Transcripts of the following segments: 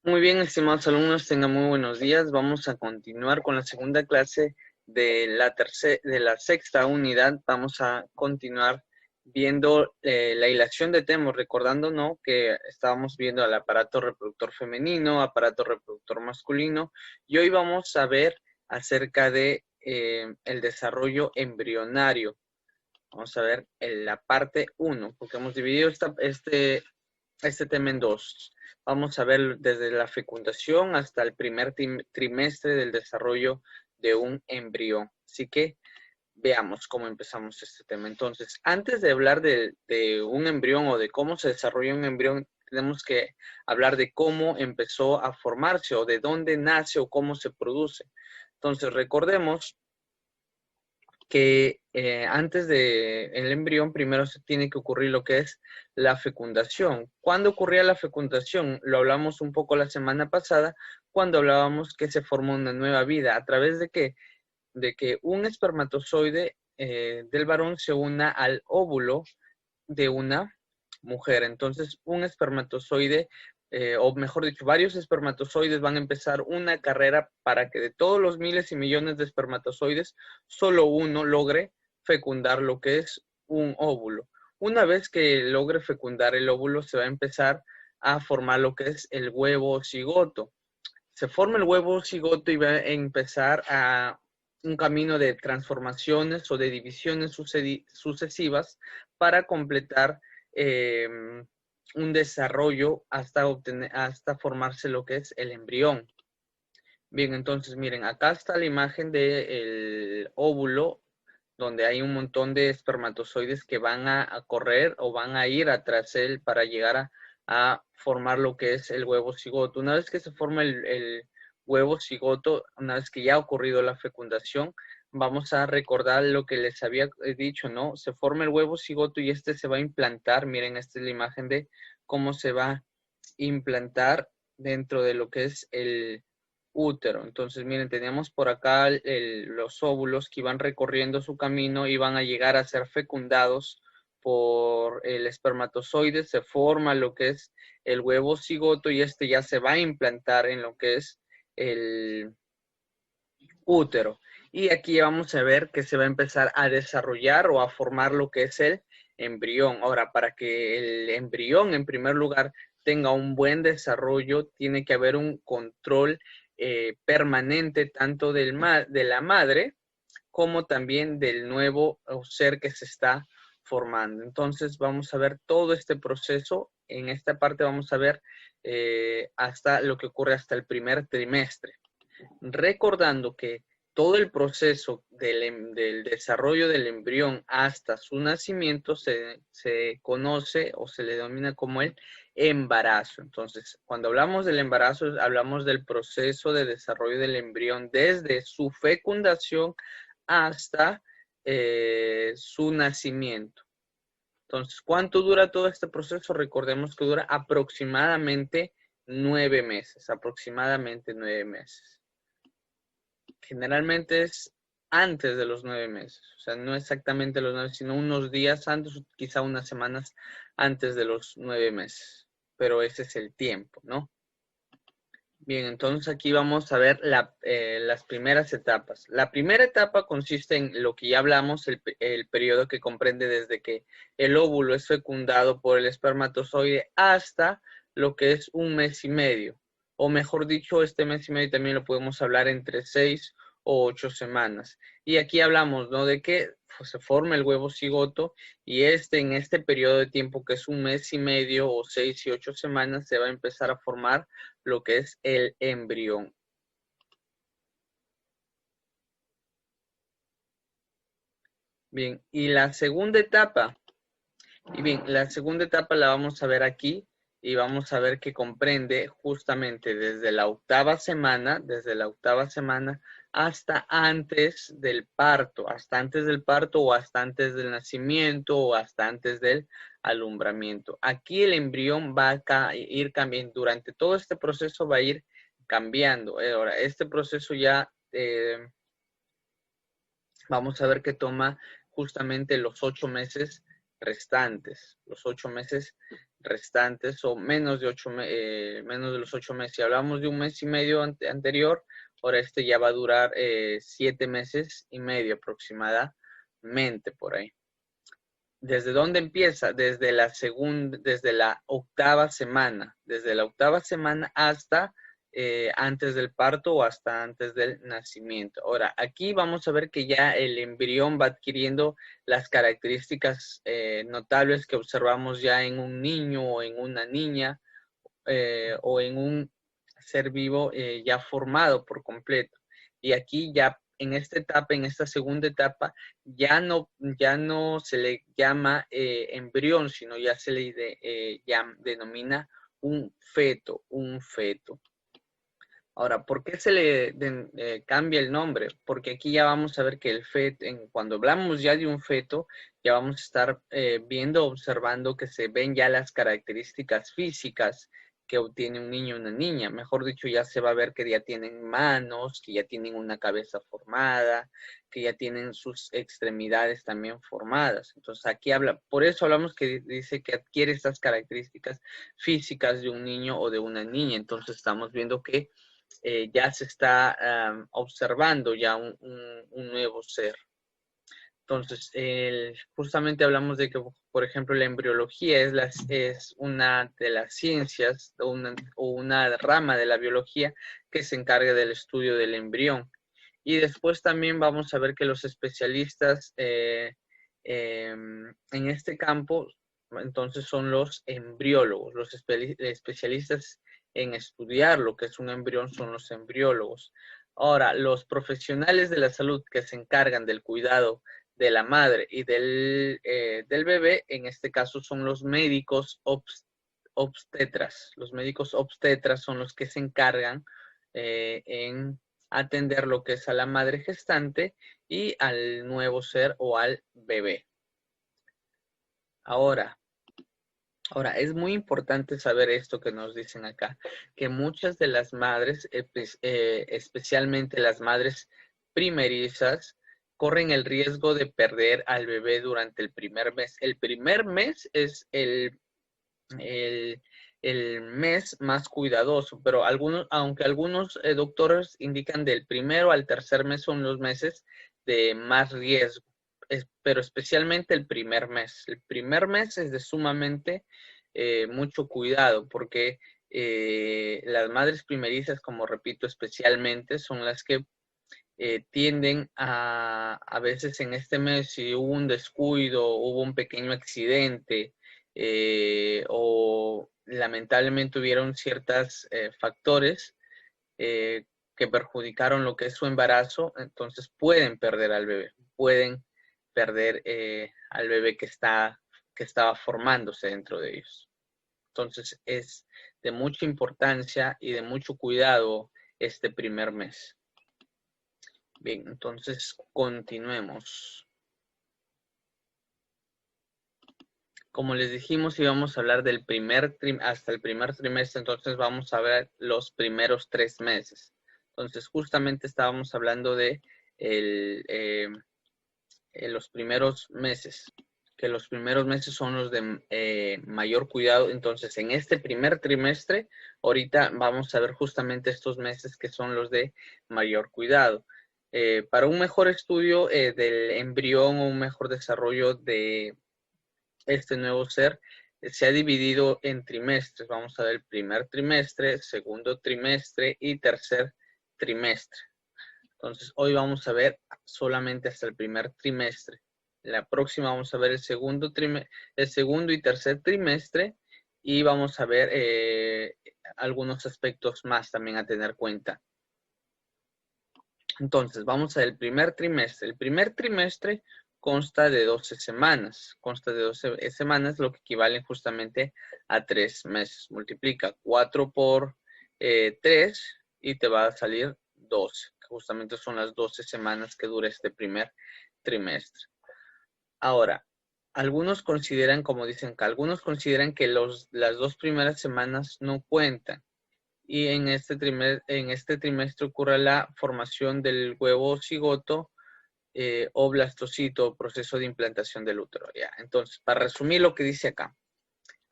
Muy bien, estimados alumnos, tengan muy buenos días. Vamos a continuar con la segunda clase de la sexta unidad. Vamos a continuar viendo la hilación de temas, recordando, ¿no?, que estábamos viendo al aparato reproductor femenino, aparato reproductor masculino, y hoy vamos a ver acerca de el desarrollo embrionario. Vamos a ver la parte 1, porque hemos dividido este tema en dos. Vamos a ver desde la fecundación hasta el primer trimestre del desarrollo de un embrión. Así que veamos cómo empezamos este tema. Entonces, antes de hablar de un embrión o de cómo se desarrolla un embrión, tenemos que hablar de cómo empezó a formarse o de dónde nace o cómo se produce. Entonces, recordemos que antes del embrión primero se tiene que ocurrir lo que es la fecundación. ¿Cuándo ocurría la fecundación? Lo hablamos un poco la semana pasada, cuando hablábamos que se forma una nueva vida. ¿A través de qué? De que un espermatozoide del varón se una al óvulo de una mujer. Entonces, un espermatozoide, o mejor dicho, varios espermatozoides van a empezar una carrera para que de todos los miles y millones de espermatozoides, solo uno logre fecundar lo que es un óvulo. Una vez que logre fecundar el óvulo, se va a empezar a formar lo que es el huevo cigoto. Se forma el huevo cigoto y va a empezar a un camino de transformaciones o de divisiones sucesivas para completar eh, un desarrollo hasta formarse lo que es el embrión. Bien, entonces miren, acá está la imagen del óvulo, donde hay un montón de espermatozoides que van a correr o van a ir atrás él para llegar a formar lo que es el huevo cigoto. Una vez que se forma el huevo cigoto, una vez que ya ha ocurrido la fecundación, vamos a recordar lo que les había dicho, ¿no? Se forma el huevo cigoto y este se va a implantar. Miren, esta es la imagen de cómo se va a implantar dentro de lo que es el útero. Entonces, miren, teníamos por acá los óvulos que iban recorriendo su camino y van a llegar a ser fecundados por el espermatozoide. Se forma lo que es el huevo cigoto y este ya se va a implantar en lo que es el útero. Y aquí vamos a ver que se va a empezar a desarrollar o a formar lo que es el embrión. Ahora, para que el embrión, en primer lugar, tenga un buen desarrollo, tiene que haber un control permanente tanto de la madre como también del nuevo ser que se está formando. Entonces vamos a ver todo este proceso. En esta parte vamos a ver hasta lo que ocurre hasta el primer trimestre. Recordando que todo el proceso del desarrollo del embrión hasta su nacimiento se conoce o se le denomina como el embarazo. Entonces, cuando hablamos del embarazo, hablamos del proceso de desarrollo del embrión desde su fecundación hasta su nacimiento. Entonces, ¿cuánto dura todo este proceso? Recordemos que dura aproximadamente 9 meses, aproximadamente 9 meses. Generalmente es antes de los 9 meses, o sea, no exactamente los 9, sino unos días antes, quizá unas semanas antes de los 9 meses, pero ese es el tiempo, ¿no? Bien, entonces aquí vamos a ver las primeras etapas. La primera etapa consiste en lo que ya hablamos, el periodo que comprende desde que el óvulo es fecundado por el espermatozoide hasta lo que es un mes y medio. O mejor dicho, este mes y medio también lo podemos hablar entre 6 o 8 semanas. Y aquí hablamos, ¿no?, de que pues, se forma el huevo cigoto y en este periodo de tiempo que es un mes y medio o 6 y 8 semanas se va a empezar a formar lo que es el embrión. Bien, y la segunda etapa la vamos a ver aquí y vamos a ver que comprende justamente desde la octava semana hasta antes del parto o hasta antes del nacimiento o hasta antes del alumbramiento. Aquí el embrión va a ir cambiando, durante todo este proceso va a ir cambiando. Ahora, este proceso ya vamos a ver que toma justamente los 8 meses restantes, los 8 meses restantes o menos de menos de los 8 meses. Si hablamos de un mes y medio anterior, ahora este ya va a durar 7 meses y medio aproximadamente por ahí. ¿Desde dónde empieza? Desde la octava semana. Desde la octava semana hasta antes del parto o hasta antes del nacimiento. Ahora, aquí vamos a ver que ya el embrión va adquiriendo las características notables que observamos ya en un niño o en una niña o en un ser vivo ya formado por completo. Y aquí ya en esta etapa, en esta segunda etapa, ya no se le llama embrión, sino ya se le denomina un feto, Ahora, ¿por qué se le cambia el nombre? Porque aquí ya vamos a ver que el feto, cuando hablamos ya de un feto, ya vamos a estar viendo, observando que se ven ya las características físicas que obtiene un niño o una niña. Mejor dicho, ya se va a ver que ya tienen manos, que ya tienen una cabeza formada, que ya tienen sus extremidades también formadas. Entonces aquí habla, por eso hablamos que dice que adquiere estas características físicas de un niño o de una niña. Entonces estamos viendo que ya se está observando ya un nuevo ser. Entonces, justamente hablamos de que, por ejemplo, la embriología es una de las ciencias o una rama de la biología que se encarga del estudio del embrión. Y después también vamos a ver que los especialistas en este campo, entonces son los embriólogos, los especialistas en estudiar lo que es un embrión son los embriólogos. Ahora, los profesionales de la salud que se encargan del cuidado de la madre y del bebé, en este caso son los médicos obstetras. Los médicos obstetras son los que se encargan en atender lo que es a la madre gestante y al nuevo ser o al bebé. Ahora, es muy importante saber esto que nos dicen acá, que muchas de las madres, especialmente las madres primerizas, corren el riesgo de perder al bebé durante el primer mes. El primer mes es el mes más cuidadoso, pero aunque algunos doctores indican del primero al tercer mes son los meses de más riesgo, pero especialmente el primer mes. El primer mes es de sumamente mucho cuidado porque las madres primerizas, como repito, especialmente son las que tienden a veces en este mes, si hubo un descuido, hubo un pequeño accidente o lamentablemente hubieron ciertos factores que perjudicaron lo que es su embarazo, entonces pueden perder al bebé, pueden perder al bebé que estaba formándose dentro de ellos. Entonces es de mucha importancia y de mucho cuidado este primer mes. Bien, entonces continuemos. Como les dijimos, íbamos a hablar del hasta el primer trimestre, entonces vamos a ver los primeros 3 meses. Entonces, justamente estábamos hablando de los primeros meses, que los primeros meses son los de mayor cuidado. Entonces, en este primer trimestre, ahorita vamos a ver justamente estos meses que son los de mayor cuidado. Para un mejor estudio del embrión o un mejor desarrollo de este nuevo ser, se ha dividido en trimestres. Vamos a ver el primer trimestre, segundo trimestre y tercer trimestre. Entonces, hoy vamos a ver solamente hasta el primer trimestre. La próxima vamos a ver el segundo y tercer trimestre y vamos a ver algunos aspectos más también a tener cuenta. Entonces, vamos al primer trimestre. El primer trimestre consta de 12 semanas. Consta de 12 semanas, lo que equivale justamente a 3 meses. Multiplica 4 por 3 y te va a salir 12. Que justamente son las 12 semanas que dura este primer trimestre. Ahora, algunos consideran, como dicen acá, algunos consideran que las 2 primeras semanas no cuentan. Y en este trimestre ocurre la formación del huevo cigoto o blastocito, proceso de implantación del útero. ¿Ya? Entonces, para resumir lo que dice acá,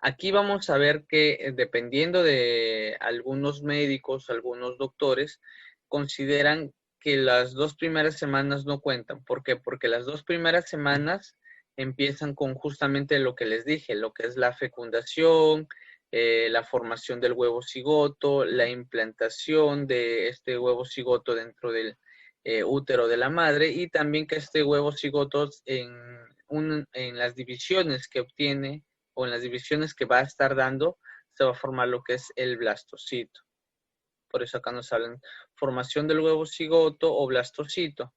Aquí vamos a ver que dependiendo de algunos médicos, algunos doctores, consideran que las 2 primeras semanas no cuentan. ¿Por qué? Porque las 2 primeras semanas empiezan con justamente lo que les dije, lo que es la fecundación, la formación del huevo cigoto, la implantación de este huevo cigoto dentro del útero de la madre y también que este huevo cigoto en las divisiones que obtiene o en las divisiones que va a estar dando, se va a formar lo que es el blastocito. Por eso acá nos hablan formación del huevo cigoto o blastocito.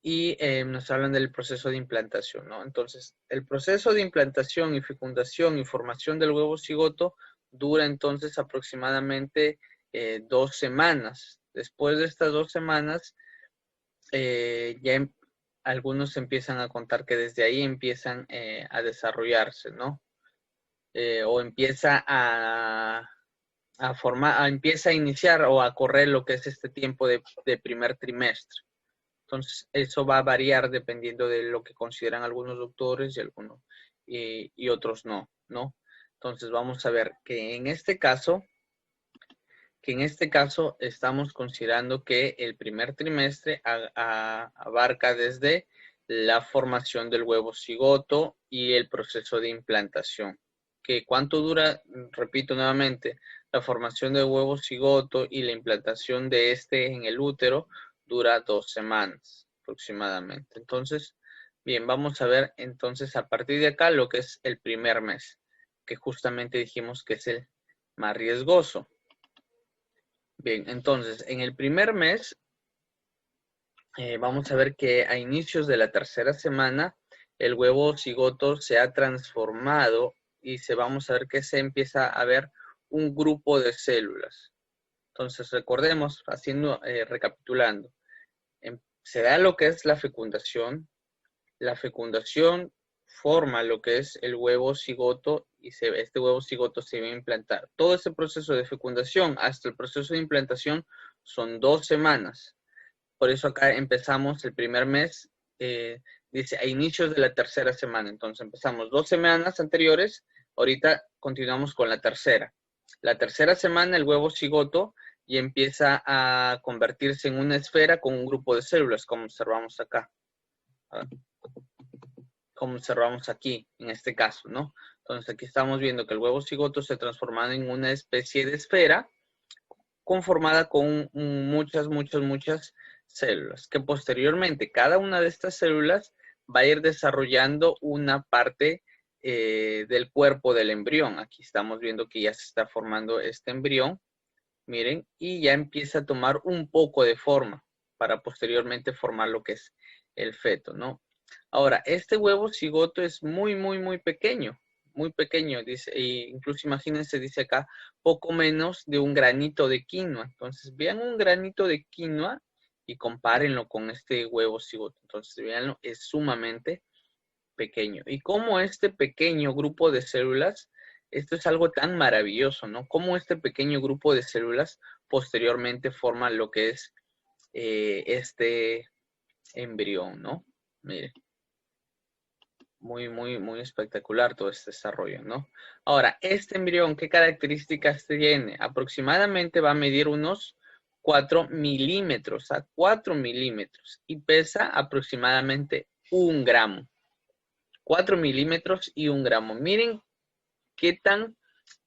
Y nos hablan del proceso de implantación, ¿no? Entonces, el proceso de implantación y fecundación y formación del huevo cigoto dura entonces aproximadamente 2 semanas. Después de estas 2 semanas, ya algunos empiezan a contar que desde ahí empiezan a desarrollarse, ¿no? O empieza empieza a iniciar o a correr lo que es este tiempo de primer trimestre. Entonces, eso va a variar dependiendo de lo que consideran algunos doctores y otros no. Entonces, vamos a ver que en este caso estamos considerando que el primer trimestre abarca desde la formación del huevo cigoto y el proceso de implantación. ¿Que cuánto dura? Repito nuevamente, la formación del huevo cigoto y la implantación de este en el útero dura 2 semanas aproximadamente. Entonces, bien, vamos a ver entonces a partir de acá lo que es el primer mes, que justamente dijimos que es el más riesgoso. Bien, entonces, en el primer mes, vamos a ver que a inicios de la tercera semana, el huevo cigoto se ha transformado y vamos a ver que se empieza a ver un grupo de células. Entonces, recordemos, recapitulando, se da lo que es la fecundación. La fecundación forma lo que es el huevo cigoto y este huevo cigoto se va a implantar. Todo ese proceso de fecundación hasta el proceso de implantación son 2 semanas. Por eso acá empezamos el primer mes, dice a inicios de la tercera semana. Entonces empezamos 2 semanas anteriores, ahorita continuamos con la tercera. La tercera semana el huevo cigoto y empieza a convertirse en una esfera con un grupo de células, como observamos acá. Como observamos aquí, en este caso, ¿no? Entonces aquí estamos viendo que el huevo cigoto se ha transformado en una especie de esfera conformada con muchas células, que posteriormente cada una de estas células va a ir desarrollando una parte del cuerpo del embrión. Aquí estamos viendo que ya se está formando este embrión, miren, y ya empieza a tomar un poco de forma para posteriormente formar lo que es el feto, ¿no? Ahora, este huevo cigoto es muy pequeño, dice, e incluso imagínense, dice acá, poco menos de un granito de quinoa. Entonces, vean un granito de quinoa y compárenlo con este huevo cigoto. Entonces, veanlo, es sumamente pequeño. Y como este pequeño grupo de células, esto es algo tan maravilloso, ¿no? Como este pequeño grupo de células posteriormente forma lo que es este embrión, ¿no? Mire. Muy espectacular todo este desarrollo, ¿no? Ahora, este embrión, ¿qué características tiene? Aproximadamente va a medir unos 4 milímetros, a 4 milímetros, y pesa aproximadamente 1 gramo. 4 milímetros y 1 gramo. Miren qué tan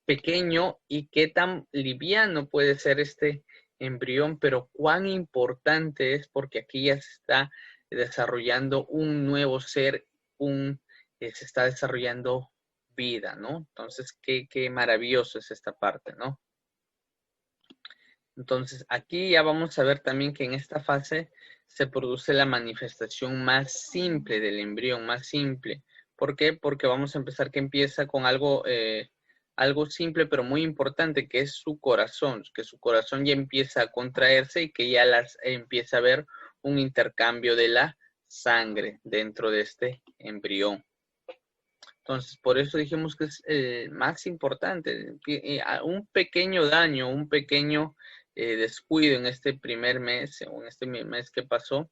pequeño y qué tan liviano puede ser este embrión, pero cuán importante es porque aquí ya se está desarrollando un nuevo ser, se está desarrollando vida, ¿no? Entonces, qué maravilloso es esta parte, ¿no? Entonces, aquí ya vamos a ver también que en esta fase se produce la manifestación más simple del embrión, más simple. ¿Por qué? Porque vamos a empezar que empieza con algo simple pero muy importante, que es su corazón, que su corazón ya empieza a contraerse y que ya empieza a haber un intercambio de la sangre dentro de este embrión. Entonces, por eso dijimos que es más importante. Un pequeño daño, un pequeño descuido en este primer mes o en este mes que pasó,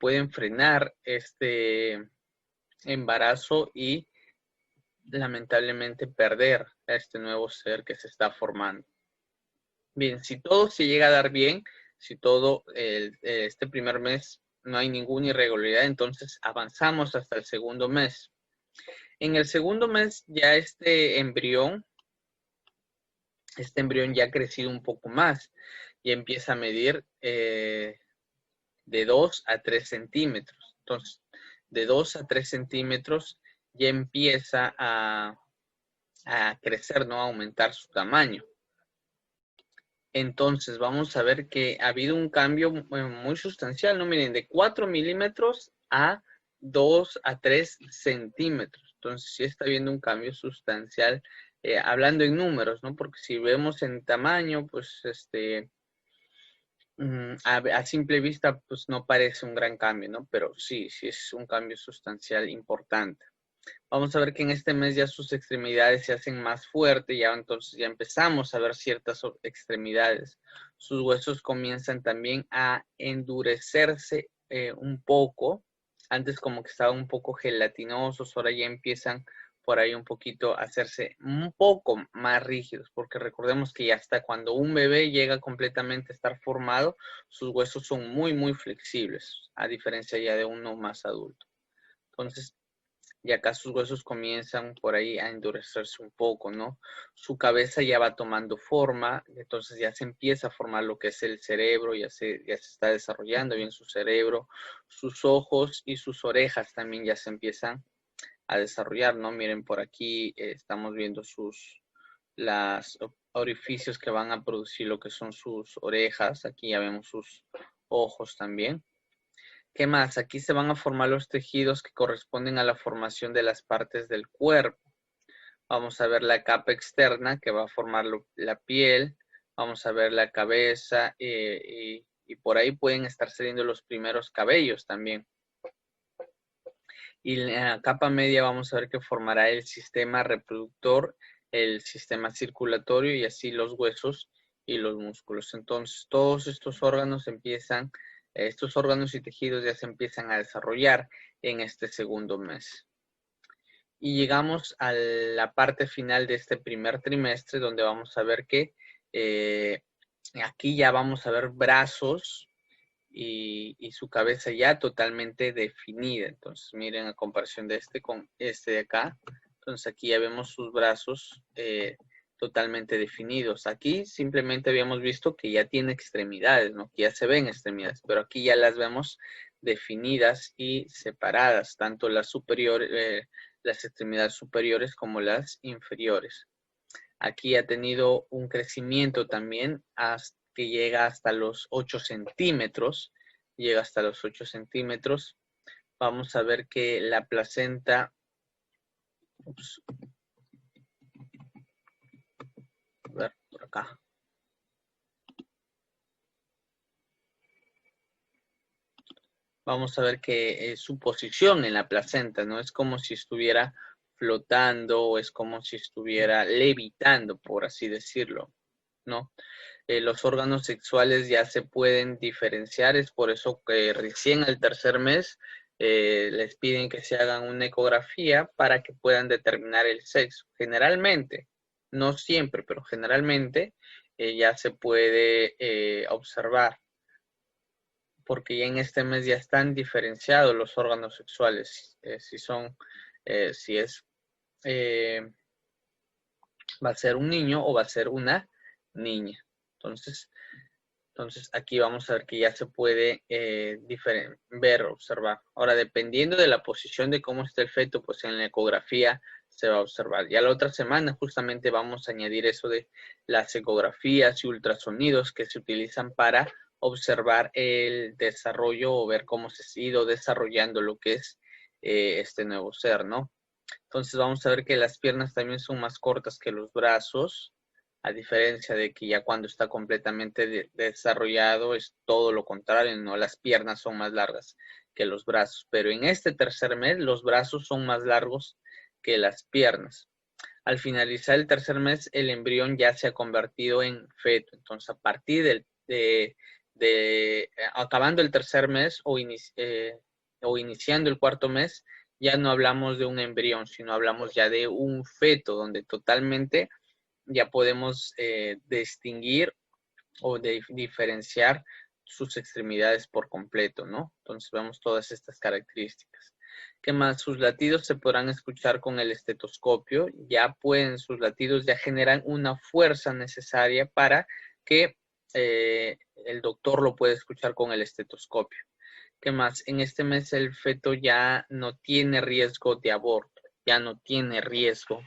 pueden frenar este embarazo y lamentablemente perder a este nuevo ser que se está formando. Bien, si todo se llega a dar bien, si todo este primer mes no hay ninguna irregularidad, entonces avanzamos hasta el segundo mes. En el segundo mes ya este embrión ya ha crecido un poco más y empieza a medir de 2 a 3 centímetros. Entonces, de 2 a 3 centímetros ya empieza a crecer, ¿no? A aumentar su tamaño. Entonces, vamos a ver que ha habido un cambio muy sustancial, ¿no? Miren, de 4 milímetros a 2 a 3 centímetros. Entonces, sí está habiendo un cambio sustancial, hablando en números, ¿no? Porque si vemos en tamaño, pues, a simple vista, pues no parece un gran cambio, ¿no? Pero sí es un cambio sustancial importante. Vamos a ver que en este mes ya sus extremidades se hacen más fuertes, ya entonces ya empezamos a ver ciertas extremidades. Sus huesos comienzan también a endurecerse un poco. Antes como que estaban un poco gelatinosos, ahora ya empiezan por ahí un poquito a hacerse un poco más rígidos, porque recordemos que ya hasta cuando un bebé llega completamente a estar formado, sus huesos son muy flexibles, a diferencia ya de uno más adulto. Entonces, y acá sus huesos comienzan por ahí a endurecerse un poco, ¿no? Su cabeza ya va tomando forma, entonces ya se empieza a formar lo que es el cerebro, ya se está desarrollando bien su cerebro, sus ojos y sus orejas también ya se empiezan a desarrollar, ¿no? Miren, por aquí estamos viendo los orificios que van a producir lo que son sus orejas, aquí ya vemos sus ojos también. ¿Qué más? Aquí se van a formar los tejidos que corresponden a la formación de las partes del cuerpo. Vamos a ver la capa externa que va a formar la piel. Vamos a ver la cabeza y por ahí pueden estar saliendo los primeros cabellos también. Y en la capa media vamos a ver que formará el sistema reproductor, el sistema circulatorio y así los huesos y los músculos. Entonces, todos estos órganos y tejidos ya se empiezan a desarrollar en este segundo mes. Y llegamos a la parte final de este primer trimestre, donde vamos a ver que aquí ya vamos a ver brazos y su cabeza ya totalmente definida. Entonces, miren a comparación de este con este de acá. Entonces, aquí ya vemos sus brazos totalmente definidos. Aquí simplemente habíamos visto que ya tiene extremidades, ¿no? Que ya se ven extremidades, pero aquí ya las vemos definidas y separadas, tanto las extremidades superiores como las inferiores. Aquí ha tenido un crecimiento también que llega hasta los 8 centímetros. Llega hasta los 8 centímetros. Vamos a ver que la placenta... a ver, por acá. Vamos a ver que su posición en la placenta, ¿no? Es como si estuviera flotando o es como si estuviera levitando, por así decirlo, ¿no? Los órganos sexuales ya se pueden diferenciar, es por eso que recién al tercer mes les piden que se hagan una ecografía para que puedan determinar el sexo. Generalmente, no siempre, pero generalmente ya se puede observar, porque ya en este mes ya están diferenciados los órganos sexuales, si va a ser un niño o va a ser una niña. Entonces aquí vamos a ver que ya se puede observar. Ahora, dependiendo de la posición de cómo está el feto, pues en la ecografía se va a observar. Ya la otra semana justamente vamos a añadir eso de las ecografías y ultrasonidos que se utilizan para observar el desarrollo o ver cómo se ha ido desarrollando lo que es este nuevo ser, ¿no? Entonces vamos a ver que las piernas también son más cortas que los brazos, a diferencia de que ya cuando está completamente desarrollado es todo lo contrario, ¿no? Las piernas son más largas que los brazos, pero en este tercer mes los brazos son más largos que las piernas. Al finalizar el tercer mes, el embrión ya se ha convertido en feto. Entonces, a partir acabando el tercer mes o iniciando el cuarto mes, ya no hablamos de un embrión, sino hablamos ya de un feto, donde totalmente ya podemos distinguir o diferenciar sus extremidades por completo, ¿no? Entonces vemos todas estas características. ¿Qué más? Sus latidos se podrán escuchar con el estetoscopio. Sus latidos ya generan una fuerza necesaria para que el doctor lo pueda escuchar con el estetoscopio. ¿Qué más? En este mes el feto ya no tiene riesgo de aborto, ya no tiene riesgo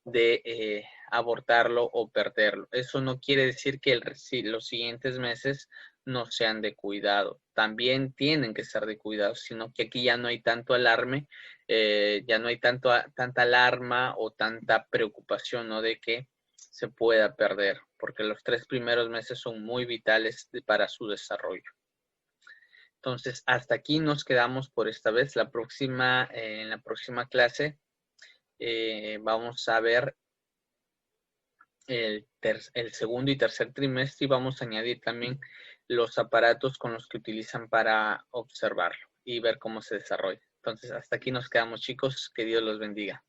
de abortarlo o perderlo. Eso no quiere decir que los siguientes meses no sean de cuidado. También tienen que ser de cuidado, sino que aquí ya no hay tanto alarme, ya no hay tanta alarma o tanta preocupación, ¿no? De que se pueda perder, porque los 3 primeros meses son muy vitales para su desarrollo. Entonces, hasta aquí nos quedamos por esta vez. En la próxima clase vamos a ver el segundo y tercer trimestre y vamos a añadir también los aparatos con los que utilizan para observarlo y ver cómo se desarrolla. Entonces, hasta aquí nos quedamos, chicos. Que Dios los bendiga.